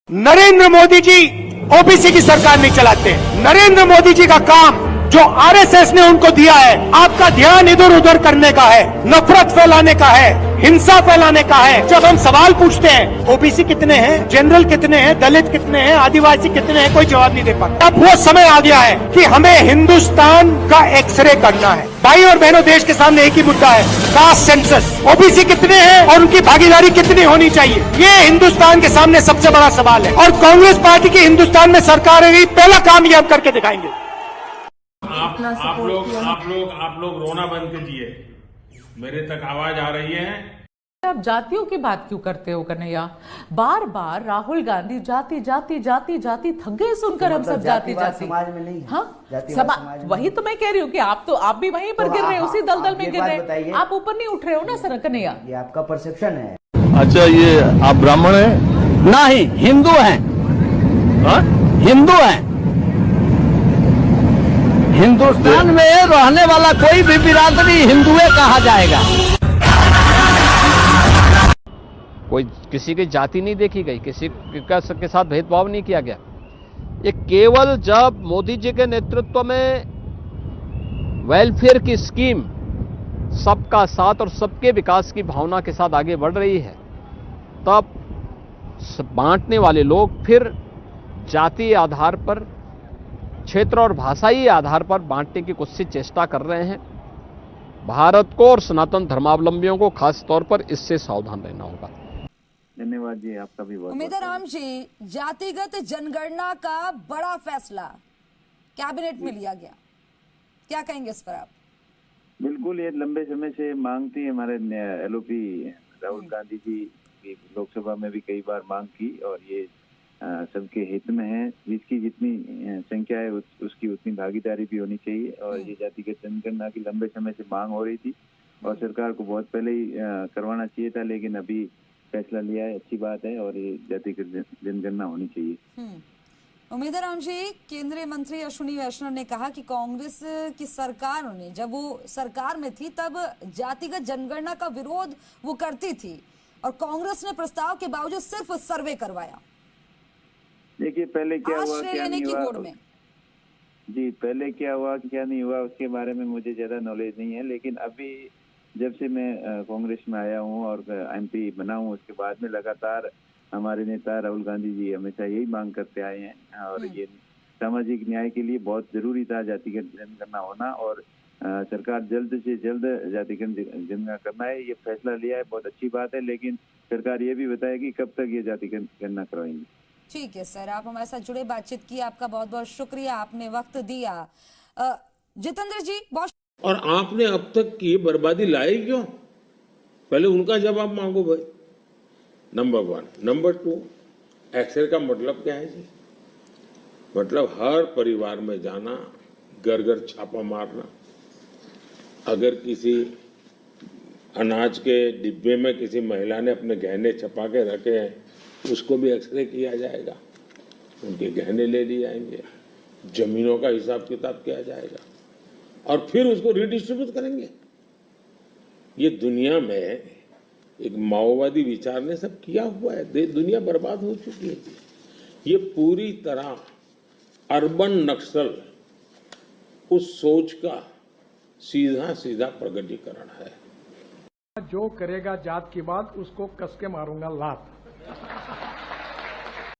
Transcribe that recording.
Narendra Modi ji OBC की सरकार नहीं चलाते। नरेंद्र मोदी जी का काम जो आरएसएस ने उनको दिया है, आपका ध्यान इधर उधर करने का है, नफरत फैलाने का है, हिंसा फैलाने का है। जब हम सवाल पूछते हैं ओबीसी कितने हैं, जनरल कितने हैं, दलित कितने हैं, आदिवासी कितने हैं, कोई जवाब नहीं दे पाता। अब वो समय आ गया है कि हमें हिंदुस्तान का एक्सरे करना है। भाई और बहनों, देश के सामने एक ही मुद्दा है, कास्ट सेंसस। ओबीसी कितने हैं और उनकी भागीदारी कितनी होनी चाहिए, ये हिंदुस्तान के सामने सबसे बड़ा सवाल है। और कांग्रेस पार्टी की हिंदुस्तान में सरकार है, पहला काम ये हम करके दिखाएंगे। आप लोग रोना बंद कीजिए, मेरे तक आवाज आ रही है। आप जातियों की बात क्यों करते हो कन्हैया? बार बार राहुल गांधी जाति जाति जाति जाति थक गए सुनकर हम सब जाति जाति। समाज में नहीं है। हाँ, समाज वही तो मैं कह रही हूँ कि आप भी वहीं पर गिर रहे हैं, उसी दलदल में गिर रहे हैं। आप ऊपर नहीं उठ रहे हो ना सर कन्हैया। ये आपका परसेप्शन है। अच्छा, ये आप ब्राह्मण हैं? नहीं, हिंदू हैं। हिंदू हैं। हिंदुस्तान में रहने वाला कोई भी बिरादरी हिंदुए कहा जाएगा। कोई किसी की जाति नहीं देखी गई, किसी के साथ भेदभाव नहीं किया गया। ये केवल जब मोदी जी के नेतृत्व में वेलफेयर की स्कीम सबका साथ और सबके विकास की भावना के साथ आगे बढ़ रही है, तब बांटने वाले लोग फिर जातीय आधार पर, क्षेत्र और भाषाई आधार पर बांटने की कोशिश चेष्टा कर रहे हैं। भारत को और सनातन धर्मावलंबियों को खास तौर पर इससे सावधान रहना होगा। धन्यवाद जी, आपका भी बहुत। उम्मीदराम जी, जातिगत जनगणना का बड़ा फैसला कैबिनेट में लिया गया, क्या कहेंगे इस पर आप? बिल्कुल, ये लंबे समय से मांग थी हमारे एलओपी राहुल गांधी जी की, लोकसभा में भी कई बार मांग की, और ये सबके हित में है। जिसकी जितनी संख्या है उसकी उतनी भागीदारी भी होनी चाहिए। और ये जातिगत जनगणना की लंबे समय से मांग हो रही थी और सरकार को बहुत पहले ही करवाना चाहिए था, लेकिन अभी फैसला लिया है, अच्छी बात है। और ये जातिगत जनगणना होनी चाहिए। उम्मीदराम जी, केंद्रीय मंत्री अश्विनी वैष्णव ने कहा कि कांग्रेस की सरकार ने, जब वो सरकार में थी तब जातिगत जनगणना का विरोध वो करती थी और कांग्रेस ने प्रस्ताव के बावजूद सिर्फ सर्वे करवाया। देखिए, पहले क्या हुआ क्या नहीं हुआ में। जी, पहले क्या हुआ क्या नहीं हुआ उसके बारे में मुझे ज्यादा नॉलेज नहीं है, लेकिन अभी जब से मैं कांग्रेस में आया हूं और एमपी बना हूं, उसके बाद में लगातार हमारे नेता राहुल गांधी जी हमेशा यही मांग करते आए हैं। और ये सामाजिक न्याय के लिए बहुत जरूरी था जातिगत जनगणना होना, और सरकार जल्द से जल्द जातिगत जनगणना करना है, ये फैसला लिया है, बहुत अच्छी बात है। लेकिन सरकार ये भी बताएगी कब तक ये जातिगत गणना करवाएंगी। ठीक है सर, आप हमारे साथ जुड़े, बातचीत की, आपका बहुत बहुत शुक्रिया, आपने वक्त दिया। जितेंद्र जी, बहुत। और आपने अब तक की बर्बादी लाई क्यों? पहले उनका जवाब मांगो भाई। नंबर 1। नंबर 2, एक्सरे का मतलब क्या है जी? मतलब हर परिवार में जाना, घर घर छापा मारना। अगर किसी अनाज के डिब्बे में किसी महिला ने अपने गहने छपा के रखे हैं, उसको भी एक्सरे किया जाएगा, उनके गहने ले लिए जाएंगे, जमीनों का हिसाब किताब किया जाएगा और फिर उसको रिडिस्ट्रीब्यूट करेंगे। ये दुनिया में एक माओवादी विचार ने सब किया हुआ है, दुनिया बर्बाद हो चुकी है। ये पूरी तरह अर्बन नक्सल उस सोच का सीधा सीधा प्रगटीकरण है। जो करेगा जात की बात, उसको कस के मारूंगा लात।